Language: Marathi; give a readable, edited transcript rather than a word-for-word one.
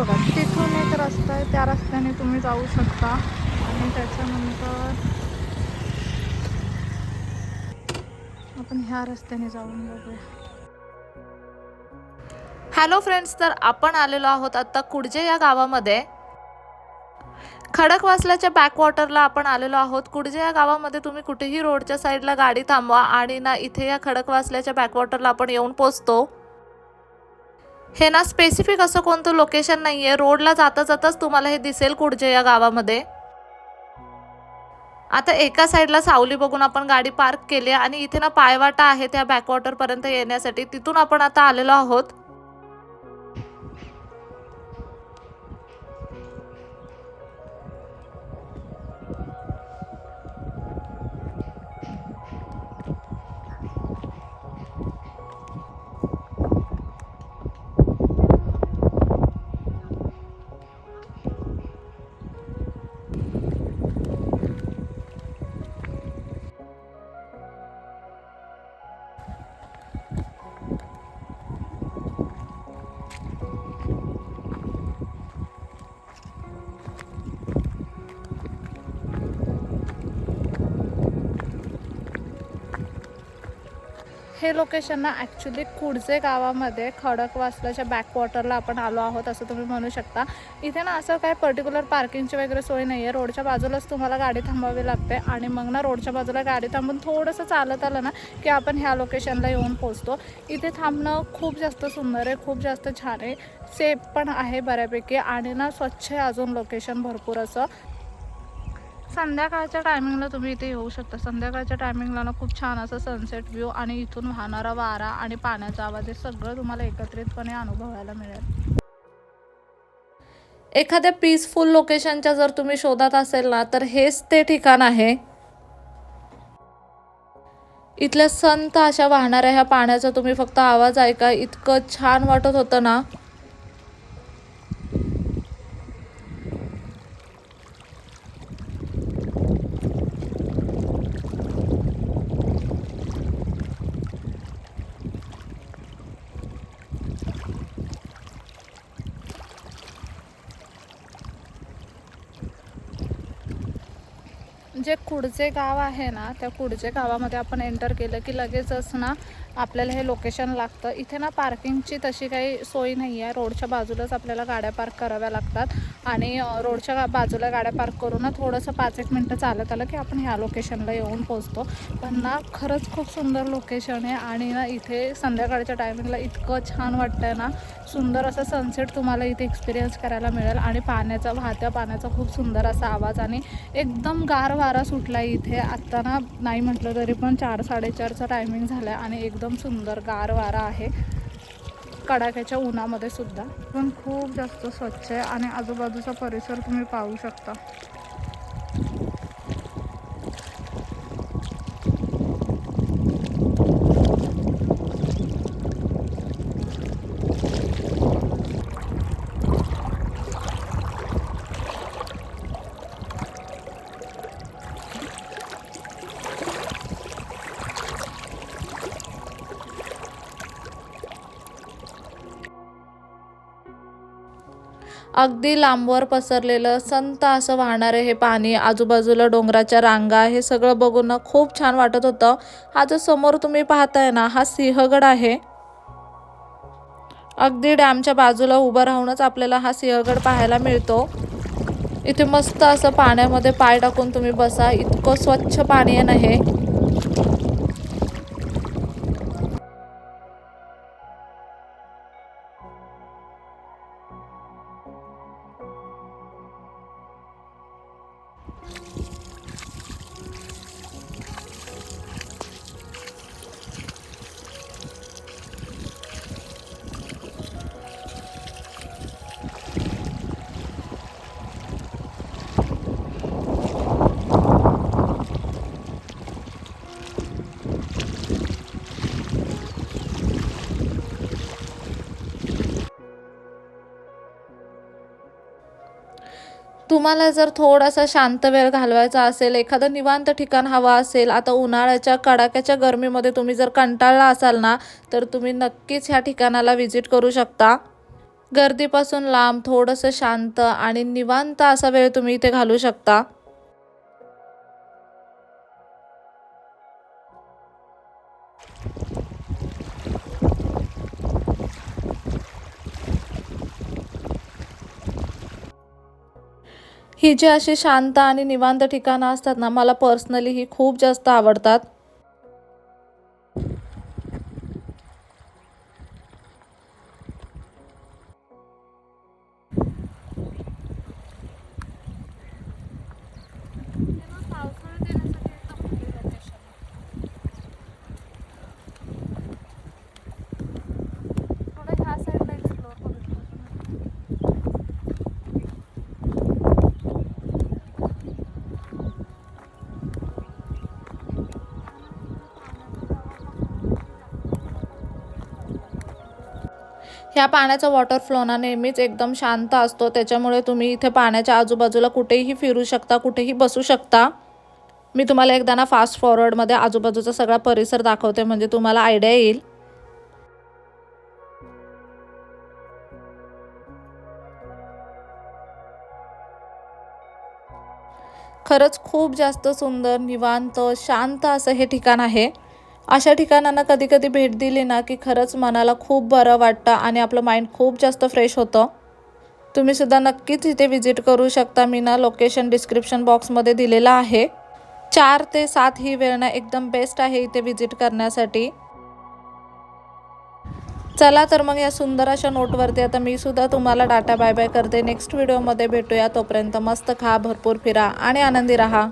बघा तिथून एक रस्ता आहे, त्या रस्त्याने तुम्ही जाऊ शकता आणि त्याच्यानंतर आपण ह्या रस्त्याने जाऊन बघूया. हॅलो फ्रेंड्स, तर आपण आलेलो आहोत आता कुडजे या गावामध्ये. खडकवासल्याच्या बॅकवॉटरला आपण आलेलो आहोत. कुडजे या गावामध्ये तुम्ही कुठेही रोडच्या साईडला गाडी थांबवा आणि ना इथे या खडकवासल्याच्या बॅकवॉटरला आपण येऊन पोहोचतो. हे ना स्पेसिफिक असं कोणतं लोकेशन नाहीये, रोडला जाता जाताच तुम्हाला हे दिसेल कुडजे या गावामध्ये. आता एका साईडला सावली बघून आपण गाडी पार्क केली आणि इथे ना पायवाटा आहे त्या बॅकवॉटर पर्यंत येण्यासाठी. तिथून आपण आता आलेलो आहोत. हे लोकेशन ना ॲक्च्युली कुडजे गावामध्ये खडकवासल्याच्या बॅकवॉटरला आपण आलो आहोत असं तुम्ही म्हणू शकता. इथे ना असं काय पर्टिक्युलर पार्किंगची वगैरे सोय नाही आहे. रोडच्या बाजूलाच तुम्हाला गाडी थांबवावी लागते आणि मग ना रोडच्या बाजूला गाडी थांबून थोडंसं चालत आलं ना की आपण ह्या लोकेशनला येऊन पोचतो. इथे थांबणं खूप जास्त सुंदर आहे, खूप जास्त छान आहे, सेफ पण आहे बऱ्यापैकी आणि ना स्वच्छ आहे अजून लोकेशन भरपूर असं. संध्याकाळच्या टायमिंगला तुम्ही इथे येऊ शकता. संध्याकाळच्या टायमिंगला ना खूप छान असं सनसेट व्ह्यू आणि इथून वाहणारा वारा आणि पाण्याचा आवाज हे सगळं तुम्हाला एकत्रितपणे अनुभवायला मिळेल. एखाद्या पीसफुल लोकेशनच्या जर तुम्ही शोधात असेल ना तर हेच ते ठिकाण आहे. इथल्या संत अशा वाहणाऱ्या ह्या पाण्याचा तुम्ही फक्त आवाज ऐका, इतकं छान वाटत होतं ना. जे कुडजे गाव आहे ना त्या कुडजे गावामध्ये आपण एंटर केलं की लगेचच ना आपल्याला हे लोकेशन लागतं. इथे ना पार्किंगची तशी काही सोय नाही आहे. रोडच्या बाजूलाच आपल्याला गाड्या पार्क कराव्या लागतात आणि रोडच्या बाजूला गाड्या पार्क करून ना थोडंसं 5-1 मिनटं चालत आलं की आपण ह्या लोकेशनला येऊन पोचतो. पण ना खरंच खूप सुंदर लोकेशन आहे आणि ना इथे संध्याकाळच्या टायमिंगला इतकं छान वाटतं आहे ना. सुंदर असं सनसेट तुम्हाला इथे एक्सपिरियन्स करायला मिळेल आणि पाण्याचा वाहत्या पाण्याचा खूप सुंदर असा आवाज आणि एकदम गार वारा सुटला इथे. आत्ता ना नाही म्हटलं तरी पण 4-4:30चा टायमिंग झाला आहे आणि एकदम सुंदर गार वारा आहे कडाक्याच्या उन्हामध्ये सुद्धा. पण खूप जास्त स्वच्छ आहे आणि आजूबाजूचा परिसर तुम्ही पाहू शकता. अगदी लांबवर पसरलेलं संत असं वाहणारे हे पाणी, आजूबाजूला डोंगराच्या रांगा, हे सगळं बघून ना खूप छान वाटत होतं. हा जो समोर तुम्ही पाहताय ना हा सिंहगड आहे. अगदी डॅमच्या बाजूला उभं राहूनच आपल्याला हा सिंहगड पाहायला मिळतो. इथे मस्त असं पाण्यामध्ये पाय टाकून तुम्ही बसा, इतकं स्वच्छ पाणी आहे ना हे. तुम्हाला जर थोडासा शांत वेळ घालवायचा असेल, एखादं निवांत ठिकाण हवं असेल, आता उन्हाळ्याच्या कडाक्याच्या गरमीमध्ये तुम्ही जर कंटाळला असाल ना तर तुम्ही नक्कीच ह्या ठिकाणाला व्हिजिट करू शकता. गर्दीपासून लांब थोडंसं शांत आणि निवांत असा वेळ तुम्ही इथे घालवू शकता. ही जी अशी शांत आणि निवांत ठिकाणं असतात ना, मला पर्सनली ही खूप जास्त आवडतात. ह्या पाण्याचा वॉटर फ्लो ना नेहमीच एकदम शांत असतो, त्याच्यामुळे तुम्ही इथे पाण्याच्या आजूबाजूला कुठेही फिरू शकता, कुठेही बसू शकता. मी तुम्हाला एकदा ना फास्ट फॉरवर्डमध्ये आजूबाजूचा सगळा परिसर दाखवते, म्हणजे तुम्हाला आयडिया येईल. खरंच खूप जास्त सुंदर, निवांत, शांत असं हे ठिकाण आहे. अशा ठिकाणांना कधी कधी भेट दिली ना की खरंच मनाला खूप बरं वाटतं आणि आपलं माइंड खूप जास्त फ्रेश होतं. तुम्ही सुद्धा नक्कीच इथे व्हिजिट करू शकता. मी ना लोकेशन डिस्क्रिप्शन बॉक्समध्ये दिलेलं आहे. 4 ते 7 ही वेळ ना एकदम बेस्ट आहे इथे व्हिजिट करण्यासाठी. चला तर मग या सुंदर अशा नोटवरती आता मी सुद्धा तुम्हाला टाटा बाय बाय करते. नेक्स्ट व्हिडिओमध्ये भेटूया. तोपर्यंत मस्त खा, भरपूर फिरा आणि आनंदी राहा.